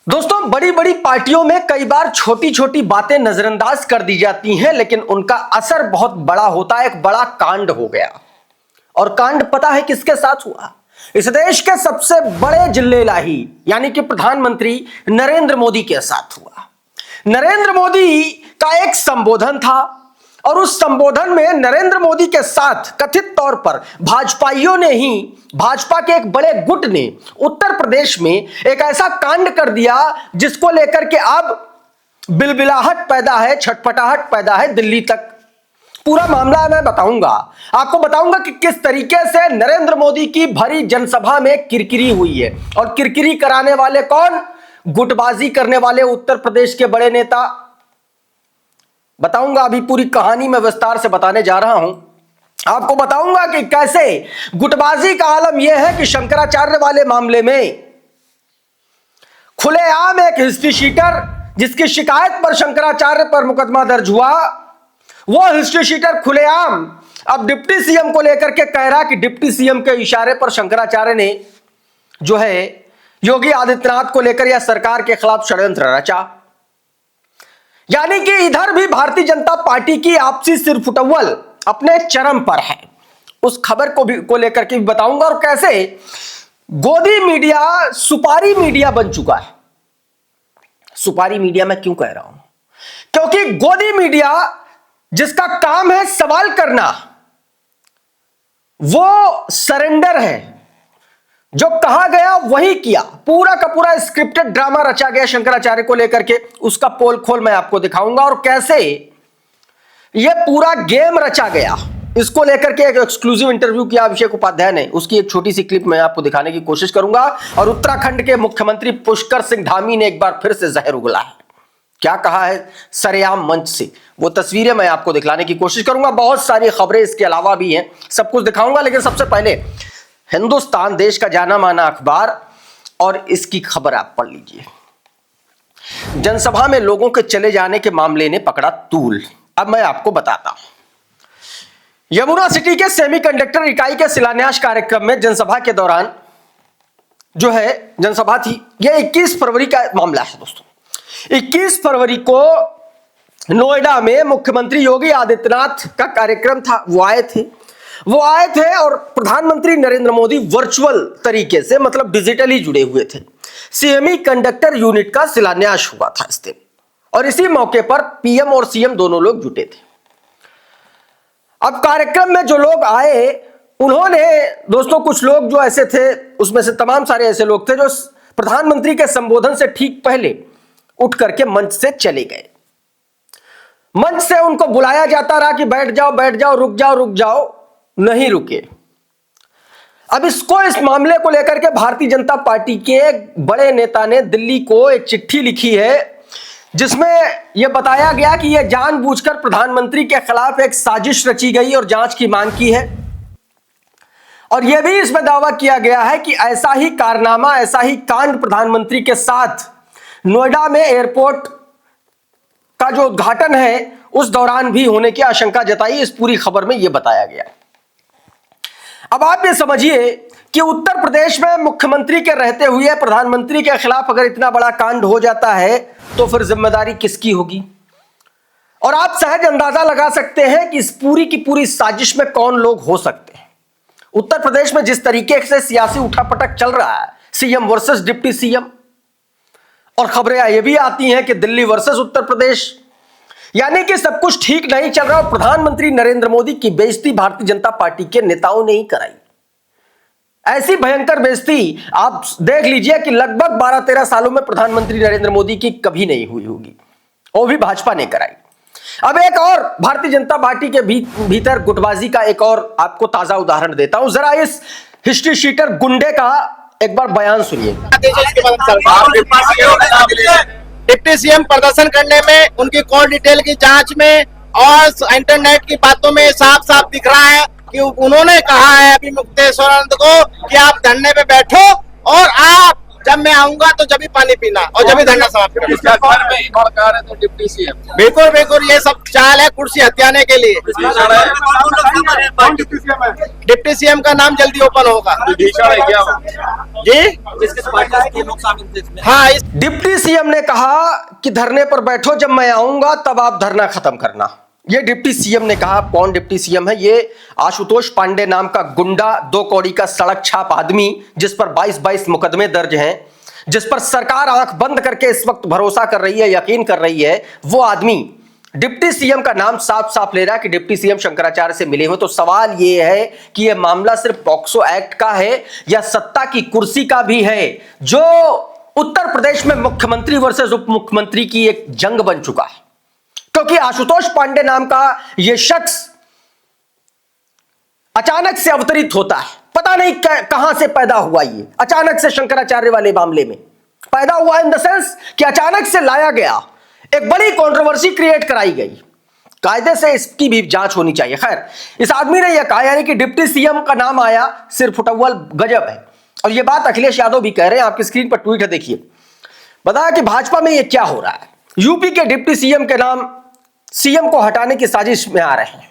दोस्तों, बड़ी बड़ी पार्टियों में कई बार छोटी छोटी बातें नजरअंदाज कर दी जाती हैं, लेकिन उनका असर बहुत बड़ा होता है। एक बड़ा कांड हो गया, और कांड पता है किसके साथ हुआ? इस देश के सबसे बड़े जिल्लेलाही यानी कि प्रधानमंत्री नरेंद्र मोदी के साथ हुआ। नरेंद्र मोदी का एक संबोधन था, और उस संबोधन में नरेंद्र मोदी के साथ कथित तौर पर भाजपाइयों ने ही, भाजपा के एक बड़े गुट ने उत्तर प्रदेश में एक ऐसा कांड कर दिया जिसको लेकर के अब बिलबिलाहट पैदा है, छटपटाहट पैदा है दिल्ली तक। पूरा मामला मैं बताऊंगा, आपको बताऊंगा कि किस तरीके से नरेंद्र मोदी की भरी जनसभा में किरकिरी हुई है, और किरकिरी कराने वाले कौन? गुटबाजी करने वाले उत्तर प्रदेश के बड़े नेता। बताऊंगा, अभी पूरी कहानी में विस्तार से बताने जा रहा हूं। आपको बताऊंगा कि कैसे गुटबाजी का आलम यह है कि शंकराचार्य वाले मामले में खुलेआम एक हिस्ट्री शीटर, जिसकी शिकायत पर शंकराचार्य पर मुकदमा दर्ज हुआ, वो हिस्ट्री शीटर खुलेआम अब डिप्टी सीएम को लेकर के कह रहा कि डिप्टी सीएम के इशारे पर शंकराचार्य ने जो है योगी आदित्यनाथ को लेकर या सरकार के खिलाफ षड्यंत्र रचा। यानी कि इधर भी भारतीय जनता पार्टी की आपसी सिरफुटौल अपने चरम पर है। उस खबर को लेकर के भी बताऊंगा, और कैसे गोदी मीडिया सुपारी मीडिया बन चुका है। सुपारी मीडिया मैं क्यों कह रहा हूं? क्योंकि गोदी मीडिया जिसका काम है सवाल करना, वो सरेंडर है। जो कहा गया वही किया, पूरा का पूरा स्क्रिप्टेड ड्रामा रचा गया शंकराचार्य को लेकर के। उसका पोल खोल मैं आपको दिखाऊंगा, और कैसे यह पूरा गेम रचा गया इसको लेकर के एक एक्सक्लूसिव इंटरव्यू किया अभिषेक उपाध्याय ने। उसकी एक छोटी सी क्लिप मैं आपको दिखाने की कोशिश करूंगा। और उत्तराखंड के मुख्यमंत्री पुष्कर सिंह धामी ने एक बार फिर से जहर उगला है। क्या कहा है सरेआम मंच से, वो तस्वीरें मैं आपको दिखलाने की कोशिश करूंगा। बहुत सारी खबरें इसके अलावा भी हैं, सब कुछ दिखाऊंगा। लेकिन सबसे पहले हिंदुस्तान देश का जाना माना अखबार, और इसकी खबर आप पढ़ लीजिए। जनसभा में लोगों के चले जाने के मामले ने पकड़ा तूल। अब मैं आपको बताता हूं। यमुना सिटी के सेमीकंडक्टर इकाई के शिलान्यास कार्यक्रम में जनसभा के दौरान जो है जनसभा थी, यह 21 फरवरी का मामला है दोस्तों। 21 फरवरी को नोएडा में मुख्यमंत्री योगी आदित्यनाथ का कार्यक्रम था। वो आए थे और प्रधानमंत्री नरेंद्र मोदी वर्चुअल तरीके से, मतलब डिजिटली जुड़े हुए थे। सेमी कंडक्टर यूनिट का शिलान्यास हुआ था इस दिन, और इसी मौके पर पीएम और सीएम दोनों लोग जुटे थे। अब कार्यक्रम में जो लोग आए, उन्होंने दोस्तों, कुछ लोग जो ऐसे थे, उसमें से तमाम सारे ऐसे लोग थे जो प्रधानमंत्री के संबोधन से ठीक पहले उठ करके मंच से चले गए। मंच से उनको बुलाया जाता रहा कि बैठ जाओ बैठ जाओ, रुक जाओ, नहीं रुके। अब इस मामले को लेकर के भारतीय जनता पार्टी के एक बड़े नेता ने दिल्ली को एक चिट्ठी लिखी है, जिसमें यह बताया गया कि यह जानबूझकर प्रधानमंत्री के खिलाफ एक साजिश रची गई और जांच की मांग की है। और यह भी इसमें दावा किया गया है कि ऐसा ही कारनामा, ऐसा ही कांड प्रधानमंत्री के साथ नोएडा में एयरपोर्ट का जो उद्घाटन है उस दौरान भी होने की आशंका जताई। इस पूरी खबर में यह बताया गया। अब आप ये समझिए कि उत्तर प्रदेश में मुख्यमंत्री के रहते हुए प्रधानमंत्री के खिलाफ अगर इतना बड़ा कांड हो जाता है, तो फिर जिम्मेदारी किसकी होगी? और आप सहज अंदाजा लगा सकते हैं कि इस पूरी की पूरी साजिश में कौन लोग हो सकते हैं। उत्तर प्रदेश में जिस तरीके से सियासी उठापटक चल रहा है, सीएम वर्सेस डिप्टी सीएम, और खबरें ये भी आती हैं कि दिल्ली वर्सेस उत्तर प्रदेश, यानी कि सब कुछ ठीक नहीं चल रहा। और प्रधानमंत्री नरेंद्र मोदी की बेइज्जती भारतीय जनता पार्टी के नेताओं ने ही कराई। ऐसी भयंकर बेइज्जती आप देख लीजिए कि लगभग 12-13 सालों में प्रधानमंत्री नरेंद्र मोदी की कभी नहीं हुई होगी, वो भी भाजपा ने कराई। अब एक और भारतीय जनता पार्टी के भीतर गुटबाजी का एक और आपको ताजा उदाहरण देता हूं। जरा इस हिस्ट्री शीटर गुंडे का एक बार बयान सुनिए। डिप्टी सीएम प्रदर्शन करने में, उनकी कॉल डिटेल की जांच में और इंटरनेट की बातों में साफ साफ दिख रहा है कि उन्होंने कहा है अभी मुक्तेश्वर आनंद को कि आप धरने पे बैठो और आप जब मैं आऊंगा तो जब भी पानी पीना और जब भी धरना समाप्त करना। इसका घर में इनकार है तो डिप्टी सीएम बिल्कुल बिल्कुल, ये सब चाल है कुर्सी हथियाने के लिए। डिप्टी सीएम का नाम जल्दी ओपन होगा। विभीषण है क्या वो? जी हाँ, इस डिप्टी सीएम ने कहा कि धरने पर बैठो, जब मैं आऊंगा तब आप धरना खत्म करना। ये डिप्टी सीएम ने कहा। कौन डिप्टी सीएम है? ये आशुतोष पांडे नाम का गुंडा, 2 कौड़ी का सड़क छाप आदमी, जिस पर 22 मुकदमे दर्ज हैं, जिस पर सरकार आंख बंद करके इस वक्त भरोसा कर रही है, यकीन कर रही है। वो आदमी डिप्टी सीएम का नाम साफ साफ ले रहा है कि डिप्टी सीएम शंकराचार्य से मिले हुए। तो सवाल यह है कि यह मामला सिर्फ पॉक्सो एक्ट का है या सत्ता की कुर्सी का भी है, जो उत्तर प्रदेश में मुख्यमंत्री वर्सेस उप मुख्यमंत्री की एक जंग बन चुका है। क्योंकि आशुतोष पांडे नाम का यह शख्स अचानक से अवतरित होता है। पता नहीं कहां से पैदा हुआ, ये अचानक से शंकराचार्य वाले मामले में पैदा हुआ, इन द सेंस कि अचानक से लाया गया, एक बड़ी कंट्रोवर्सी क्रिएट कराई गई। कायदे से इसकी भी जांच होनी चाहिए। खैर, इस आदमी ने यह कहा, यानी कि डिप्टी सीएम का नाम आया, सिर फुटअव्वल गजब है। और यह बात अखिलेश यादव भी कह रहे हैं। आपकी स्क्रीन पर ट्वीट है, देखिए। बताया कि भाजपा में यह क्या हो रहा है। यूपी के डिप्टी सीएम के नाम सीएम को हटाने की साजिश में आ रहे हैं।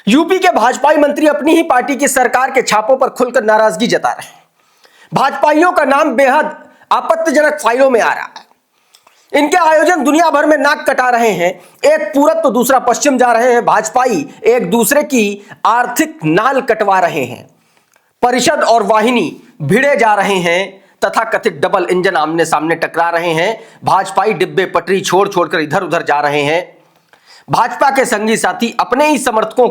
यूपी के भाजपाई मंत्री अपनी ही पार्टी की सरकार के छापों पर खुलकर नाराजगी जता रहे हैं। भाजपाइयों का नाम बेहद आपत्तिजनक फाइलों में आ रहा है। इनके आयोजन दुनिया भर में नाक कटा रहे हैं। एक पूरब तो दूसरा पश्चिम जा रहे हैं। भाजपाई एक दूसरे की आर्थिक नाल कटवा रहे हैं। परिषद और वाहिनी भिड़े जा रहे हैं, तथा कथित डबल इंजन आमने सामने टकरा रहे हैं। भाजपाई डिब्बे पटरी छोड़ छोड़कर इधर उधर जा रहे हैं। भाजपा के संगी साथी अपने ही समर्थकों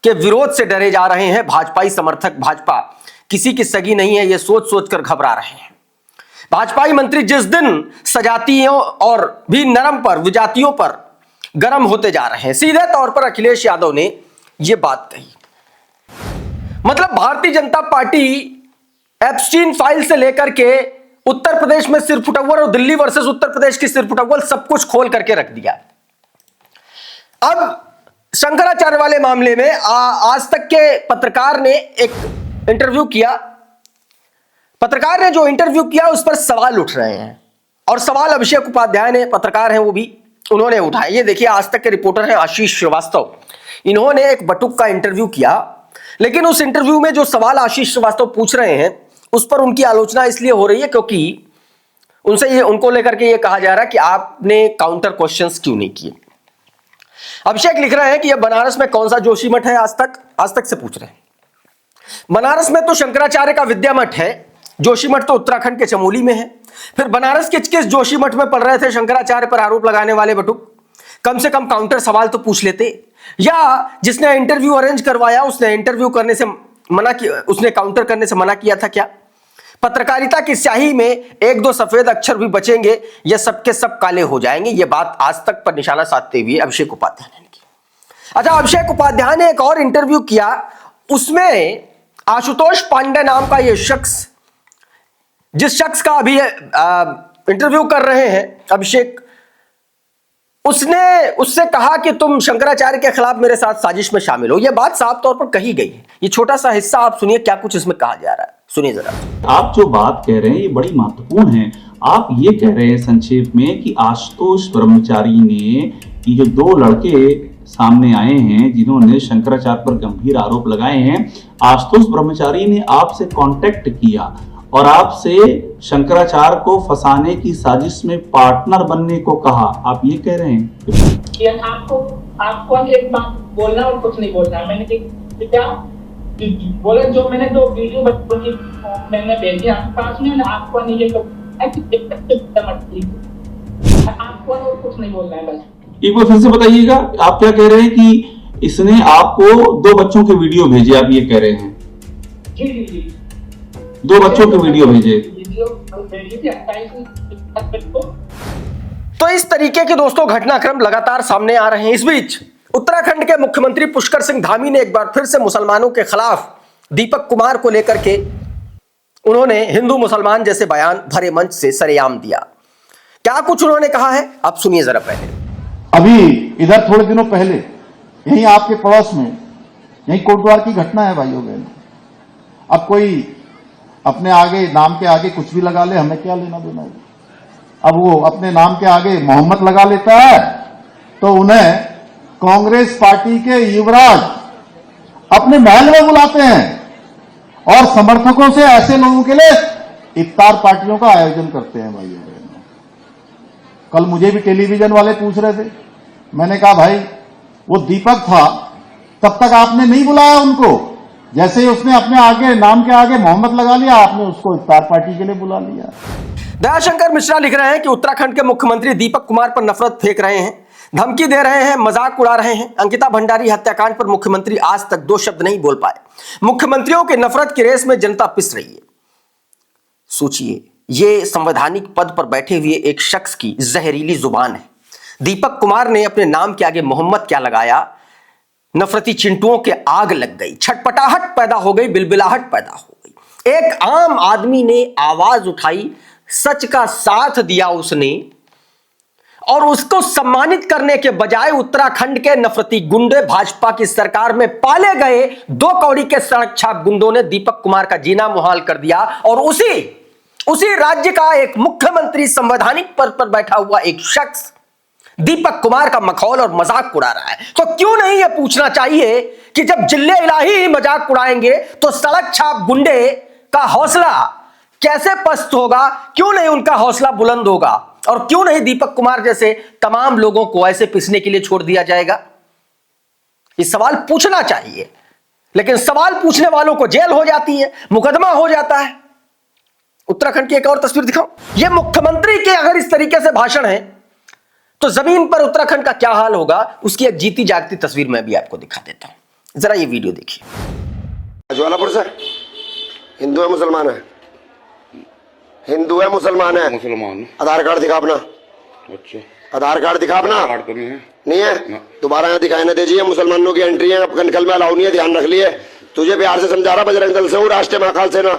के विरोध से डरे जा रहे हैं। भाजपाई समर्थक भाजपा किसी की सगी नहीं है, यह सोच सोचकर घबरा रहे हैं। भाजपाई मंत्री जिस दिन सजातियों और भी नरम पर विजातियों पर गर्म होते जा रहे हैं। सीधे तौर पर अखिलेश यादव ने यह बात कही। मतलब Bharatiya Janata party Epstein file से लेकर के उत्तर प्रदेश में सिर फुटअव्वल और दिल्ली वर्सेस उत्तर प्रदेश की सिर फुटअव्वल सब कुछ खोल करके रख दिया। अब शंकराचार्य वाले मामले में आज तक के पत्रकार ने एक इंटरव्यू किया। पत्रकार ने जो इंटरव्यू किया उस पर सवाल उठ रहे हैं, और सवाल अभिषेक उपाध्याय ने, पत्रकार हैं वो भी, उन्होंने उठाया। ये देखिए, आज तक के रिपोर्टर हैं आशीष श्रीवास्तव। इन्होंने एक बटुक का इंटरव्यू किया, लेकिन उस इंटरव्यू में जो सवाल आशीष श्रीवास्तव पूछ रहे हैं उस पर उनकी आलोचना इसलिए हो रही है क्योंकि उनको लेकर के ये कहा जा रहा है कि आपने काउंटर क्वेश्चंस क्यों नहीं किए। अभिषेक लिख रहे हैं कि यह बनारस में कौन सा जोशीमठ है, आज तक से पूछ रहे हैं। बनारस में तो शंकराचार्य का विद्यामठ है, जोशीमठ तो उत्तराखंड के चमोली में है। फिर बनारस के किस जोशीमठ में पढ़ रहे थे शंकराचार्य पर आरोप लगाने वाले बटुक? कम से कम काउंटर सवाल तो पूछ लेते। या जिसने इंटरव्यू अरेंज करवाया उसने इंटरव्यू करने से मना किया, उसने काउंटर करने से मना किया था क्या? पत्रकारिता की स्याही में 1-2 सफेद अक्षर भी बचेंगे या सबके सब काले हो जाएंगे? यह बात आज तक पर निशाना साधते हुए अभिषेक उपाध्याय ने की। अच्छा, अभिषेक उपाध्याय ने एक और इंटरव्यू किया, उसमें आशुतोष पांडे नाम का यह शख्स, जिस शख्स का अभी इंटरव्यू कर रहे हैं अभिषेक, उसने उससे कहा कि तुम शंकराचार्य के खिलाफ मेरे साथ साजिश में शामिल हो। यह बात साफ तौर पर कही गई है। ये छोटा सा हिस्सा आप सुनिए, क्या कुछ इसमें कहा जा रहा है, सुनिए जरा। आप जो बात कह रहे हैं ये बड़ी महत्वपूर्ण है। आप ये कह रहे हैं संक्षेप में कि आशुतोष ब्रह्मचारी ने, ये जो 2 लड़के सामने आए हैं जिन्होंने शंकराचार्य पर गंभीर आरोप लगाए हैं, आशुतोष ब्रह्मचारी ने आपसे कांटेक्ट किया और आपसे शंकराचार्य को फंसाने की साजिश में पार्टनर बनने को कहा। आप ये कह रहे हैं? आपको एक बात बोलना और कुछ नहीं बोलना। मैंने क्या बोला, जो मैंने 2 वीडियो बच्चों की मैंने भेजी आपके पास में, आपको नहीं, ये तो आपको कुछ नहीं बोलना है बस। एक बार फिर से बताइएगा, आप क्या कह रहे हैं कि इसने आपको 2 बच्चों के वीडियो भेजे? आप ये कह रहे हैं? जी जी जी, 2 बच्चों के वीडियो भेजे। तो इस तरीके के दोस्तों घटनाक्रम लगातार सामने आ रहे हैं। इस बीच उत्तराखंड के मुख्यमंत्री पुष्कर सिंह धामी ने एक बार फिर से मुसलमानों के खिलाफ दीपक कुमार को लेकर के उन्होंने हिंदू मुसलमान जैसे बयान भरे मंच से सरेआम दिया। क्या कुछ उन्होंने कहा है, आप सुनिए जरा पहले। अभी इधर थोड़े दिनों पहले यहीं आपके पड़ोस में यहीं कोटद्वार की घटना है भाइयों बहनों। अब कोई अपने आगे नाम के आगे कुछ भी लगा ले, हमें क्या लेना देना है। अब वो अपने नाम के आगे मोहम्मद लगा लेता है तो उन्हें कांग्रेस पार्टी के युवराज अपने महल में बुलाते हैं और समर्थकों से ऐसे लोगों के लिए इफ्तार पार्टियों का आयोजन करते हैं। भाई कल मुझे भी टेलीविजन वाले पूछ रहे थे, मैंने कहा भाई वो दीपक था तब तक आपने नहीं बुलाया उनको, जैसे ही उसने अपने आगे नाम के आगे मोहम्मद लगा लिया आपने उसको इफ्तार पार्टी के लिए बुला लिया। दयाशंकर मिश्रा लिख रहे हैं कि उत्तराखंड के मुख्यमंत्री दीपक कुमार पर नफरत फेंक रहे हैं, धमकी दे रहे हैं, मजाक उड़ा रहे हैं। अंकिता भंडारी हत्याकांड पर मुख्यमंत्री आज तक 2 शब्द नहीं बोल पाए। मुख्यमंत्रियों के नफरत की रेस में जनता पिस रही है। सोचिए, ये संवैधानिक पद पर बैठे हुए एक शख्स की जहरीली जुबान है। दीपक कुमार ने अपने नाम के आगे मोहम्मद क्या लगाया, नफरती चिंटुओं के आग लग गई, छटपटाहट पैदा हो गई, बिलबिलाहट पैदा हो गई। एक आम आदमी ने आवाज उठाई, सच का साथ दिया उसने, और उसको सम्मानित करने के बजाय उत्तराखंड के नफरती गुंडे, भाजपा की सरकार में पाले गए 2 कौड़ी के सड़क छाप गुंडों ने दीपक कुमार का जीना मुहाल कर दिया। और उसी राज्य का एक मुख्यमंत्री, संवैधानिक पद पर बैठा हुआ एक शख्स दीपक कुमार का मखौल और मजाक उड़ा रहा है। तो क्यों नहीं यह पूछना चाहिए कि जब जिले इलाही ही मजाक उड़ाएंगे तो सड़क छाप गुंडे का हौसला कैसे पस्त होगा, क्यों नहीं उनका हौसला बुलंद होगा, और क्यों नहीं दीपक कुमार जैसे तमाम लोगों को ऐसे पिसने के लिए छोड़ दिया जाएगा। ये सवाल पूछना चाहिए, लेकिन सवाल पूछने वालों को जेल हो जाती है, मुकदमा हो जाता है। उत्तराखंड की एक और तस्वीर दिखाऊं। यह मुख्यमंत्री के अगर इस तरीके से भाषण है तो जमीन पर उत्तराखंड का क्या हाल होगा, उसकी एक जीती जागती तस्वीर मैं भी आपको दिखा देता हूं। जरा ये वीडियो देखिए। ज्वालापुर से हिंदू है मुसलमान है? हिंदू है मुसलमान है? मुसलमान। आधार कार्ड दिखा अपना। अच्छा, आधार कार्ड दिखा अपना। कार्ड तो नहीं है। नहीं है? दोबारा यहाँ दिखाई ना दीजिए, मुसलमानों की एंट्री है, कनकल में अलाउ नहीं है, ध्यान रख लिए। तुझे प्यार से समझा रहा, बजरंग दल से हूँ, राष्ट्रीय महाकाल सेना।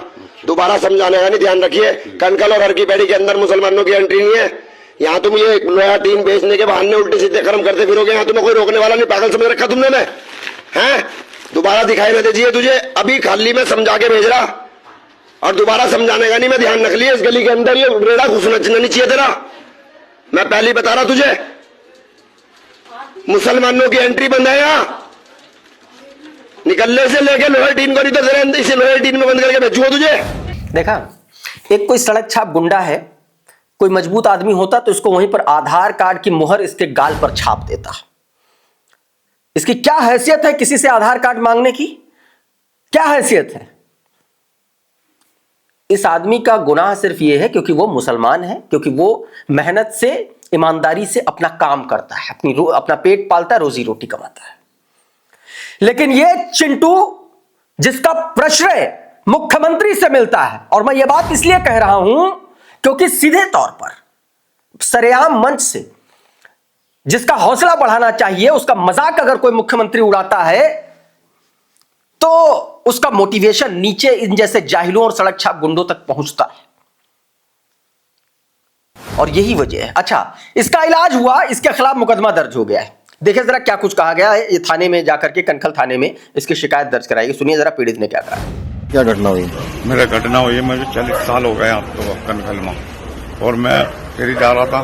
दोबारा समझाने का नहीं, ध्यान रखिए। कनकल और हर की पेड़ी के अंदर मुसलमानों की एंट्री नहीं है। यहाँ तुम ये लोहा टीन बेचने के बहाने उल्टे सीधे कर्म करते फिरोगे, यहाँ तुम्हें कोई रोकने वाला नहीं। पागल समझ रखा तुमने मैं हैं? दोबारा दिखाई ना दीजिए, तुझे अभी खाली में समझा के भेज रहा, और दोबारा समझाने का नहीं। मैं ध्यान रख लिया, इस गली के अंदर ये रेड़ा घुसना नहीं चाहिए तेरा। मैं पहले बता रहा तुझे, मुसलमानों की एंट्री बंद है यहाँ। निकलने से लेके लोहे टीन को, नहीं तो तेरे इसे लोहे टीन में बंद करके भेजूंगा तुझे। देखा, एक कोई सड़क छाप गुंडा है, कोई मजबूत आदमी होता तो इसको वहीं पर आधार कार्ड की मुहर इसके गाल पर छाप देता। इसकी क्या हैसियत है किसी से आधार कार्ड मांगने की? क्या हैसियत है? इस आदमी का गुनाह सिर्फ यह है क्योंकि वो मुसलमान है, क्योंकि वो मेहनत से, ईमानदारी से अपना काम करता है, अपना पेट पालता है, रोजी रोटी कमाता है। लेकिन ये चिंटू जिसका प्रश्रय मुख्यमंत्री से मिलता है, और मैं ये बात इसलिए कह रहा हूं क्योंकि सीधे तौर पर सरेआम मंच से जिसका हौसला बढ़ाना चाहिए, उसका मजाक अगर कोई मुख्यमंत्री उड़ाता है तो उसका मोटिवेशन नीचे इन जैसे जाहिलों और सड़क छाप गुंडों तक पहुंचता है, और यही वजह है। अच्छा, इसका इलाज हुआ, इसके खिलाफ मुकदमा दर्ज हो गया है। देखिए जरा क्या कुछ कहा गया है। ये थाने में जाकर के, कनखल थाने में इसकी शिकायत दर्ज कराई। सुनिए जरा पीड़ित ने क्या कहा। क्या घटना हुई? मेरा घटना हुई, मुझे 40 साल हो गए अब तो कनखल में, और मैं फेरी जा रहा था,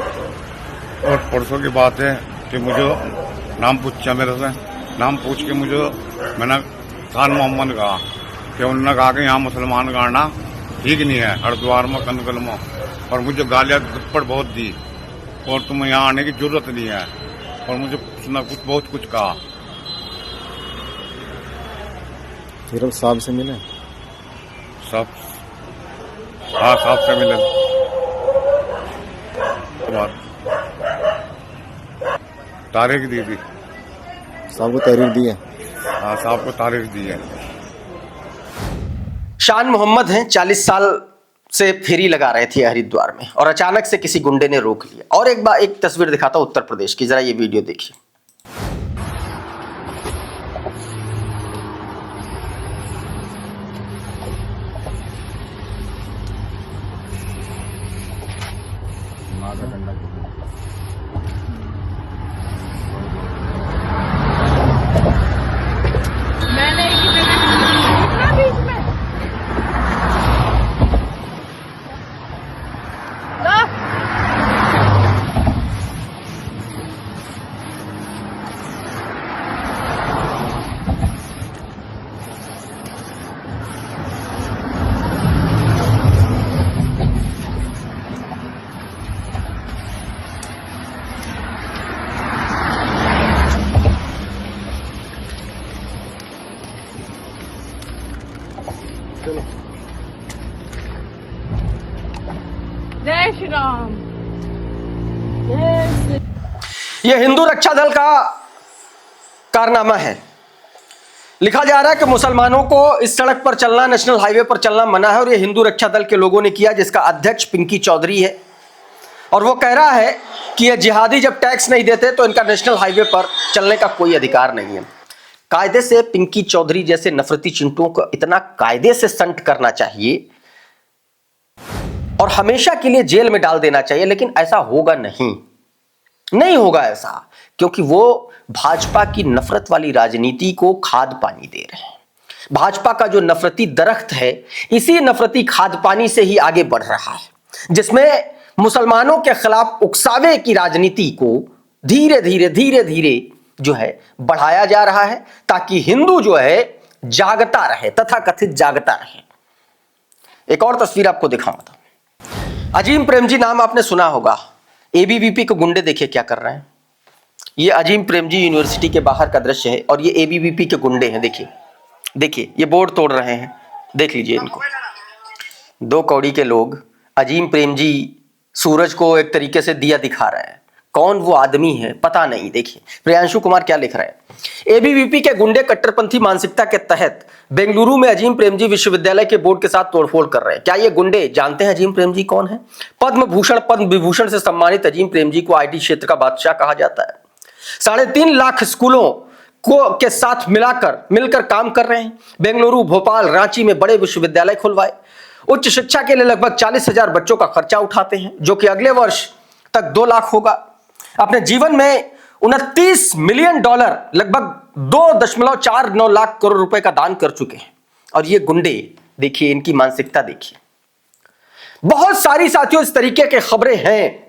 और परसों की बात है कि मुझे नाम पूछा मेरे से। नाम पूछ के मुझे, मैंने खान मोहम्मद कहा कि उन्होंने कहा कि यहाँ मुसलमान गाड़ना ठीक नहीं है, हरिद्वार में, कनखल में, और मुझे गालियाँ दुप्पड़ बहुत दी, और तुम्हें यहाँ आने की जरूरत नहीं है, और मुझे बहुत कुछ कहा। फिर साहब से मिले? सब, हाँ, साहब से मिले। तारीख दी थी साहब को, तारीख दी है? हाँ, साहब को तारीख दी है। शान मोहम्मद हैं, 40 साल से फेरी लगा रहे थे हरिद्वार में, और अचानक से किसी गुंडे ने रोक लिया। और एक तस्वीर दिखाता हूं उत्तर प्रदेश की, जरा ये वीडियो देखिए। राम। जय श्री यह हिंदू रक्षा दल का कारनामा है। लिखा जा रहा है कि मुसलमानों को इस सड़क पर चलना, नेशनल हाईवे पर चलना मना है और यह हिंदू रक्षा दल के लोगों ने किया, जिसका अध्यक्ष पिंकी चौधरी है। और वो कह रहा है कि ये जिहादी जब टैक्स नहीं देते तो इनका नेशनल हाईवे पर चलने का कोई अधिकार नहीं है। कायदे से पिंकी चौधरी जैसे नफरती चिंटुओं को इतना कायदे से संट करना चाहिए और हमेशा के लिए जेल में डाल देना चाहिए, लेकिन ऐसा होगा नहीं होगा ऐसा, क्योंकि वो भाजपा की नफरत वाली राजनीति को खाद पानी दे रहे हैं। भाजपा का जो नफरती दरख्त है, इसी नफरती खाद पानी से ही आगे बढ़ रहा है, जिसमें मुसलमानों के खिलाफ उकसावे की राजनीति को धीरे धीरे जो है बढ़ाया जा रहा है, ताकि हिंदू जो है जागता रहे, तथाकथित जागता रहे। एक और तस्वीर आपको दिखाऊंगा। अजीम प्रेमजी नाम आपने सुना होगा। एबीवीपी के गुंडे देखिए क्या कर रहे हैं। ये अजीम प्रेमजी यूनिवर्सिटी के बाहर का दृश्य है और ये एबीवीपी के गुंडे हैं। देखिए ये बोर्ड तोड़ रहे हैं, देख लीजिए इनको। 2 कौड़ी के लोग अजीम प्रेमजी सूरज को एक तरीके से दिया दिखा रहे हैं। कौन वो आदमी है पता नहीं। देखिए प्रियांशु कुमार क्या लिख रहे हैं। एबीवीपी के गुंडे कट्टरपंथी मानसिकता के तहत बेंगलुरु में अजीम प्रेमजी विश्वविद्यालय के बोर्ड के साथ तोड़फोड़ कर रहे हैं। क्या ये गुंडे जानते हैं अजीम प्रेमजी कौन है? पद्म भूषण पद्म विभूषण से सम्मानित अजीम प्रेमजी को आईटी क्षेत्र का बादशाह कहा जाता है। 3.5 लाख स्कूलों के साथ मिलकर काम कर रहे हैं। बेंगलुरु, भोपाल, रांची में बड़े विश्वविद्यालय खुलवाए। उच्च शिक्षा के लिए लगभग 40,000 बच्चों का खर्चा उठाते हैं, जो कि अगले वर्ष तक 2 लाख होगा। अपने जीवन में $29 मिलियन लगभग 2.49 लाख करोड़ रुपए का दान कर चुके हैं। और ये गुंडे देखिए, इनकी मानसिकता देखिए। बहुत सारी साथियों इस तरीके के खबरें हैं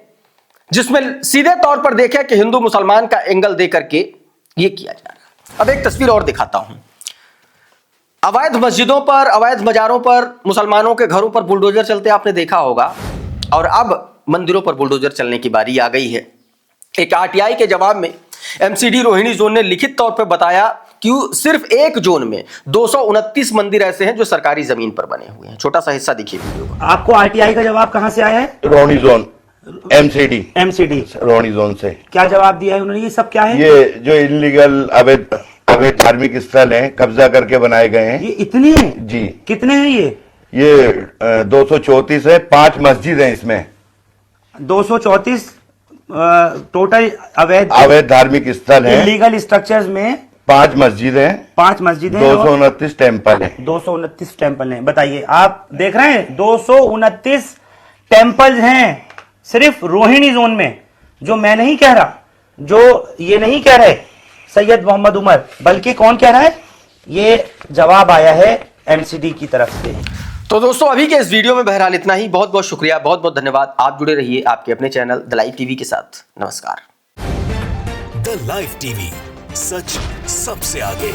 जिसमें सीधे तौर पर देखे कि हिंदू मुसलमान का एंगल दे करके ये किया जा रहा है। अब एक तस्वीर और दिखाता हूं। अवैध मस्जिदों पर, अवैध मजारों पर, मुसलमानों के घरों पर बुलडोजर चलते आपने देखा होगा, और अब मंदिरों पर बुलडोजर चलने की बारी आ गई है। एक आरटीआई के जवाब में एमसीडी रोहिणी जोन ने लिखित तौर पर बताया कि सिर्फ एक जोन में 229 मंदिर ऐसे हैं जो सरकारी जमीन पर बने हुए हैं। छोटा सा हिस्सा देखिए वीडियो का। आपको आरटीआई का जवाब कहां से आया है? Rohini zone, MCD Rohini zone से। क्या जवाब दिया है उन्होंने? ये सब क्या है? ये जो इलीगल अवैध धार्मिक स्थल हैं, कब्जा करके बनाए गए हैं। ये इतने हैं जी। कितने हैं ये 234 है। 5 मस्जिद हैं इसमें। 234 टोटल अवैध धार्मिक स्थल है। इलीगल स्ट्रक्चर्स में 5 मस्जिद हैं। 5 मस्जिदें, 229 टेम्पल है। 229 टेम्पल हैं। बताइए, आप देख रहे हैं 229 टेम्पल्स हैं सिर्फ रोहिणी जोन में। जो मैं नहीं कह रहा, जो ये नहीं कह रहे सैयद मोहम्मद उमर, बल्कि कौन कह रहा है? ये जवाब आया है एमसीडी की तरफ से। तो दोस्तों अभी के इस वीडियो में बहरहाल इतना ही। बहुत बहुत शुक्रिया, बहुत बहुत धन्यवाद। आप जुड़े रहिए आपके अपने चैनल द लाइव टीवी के साथ। नमस्कार। द लाइव टीवी, सच सबसे आगे।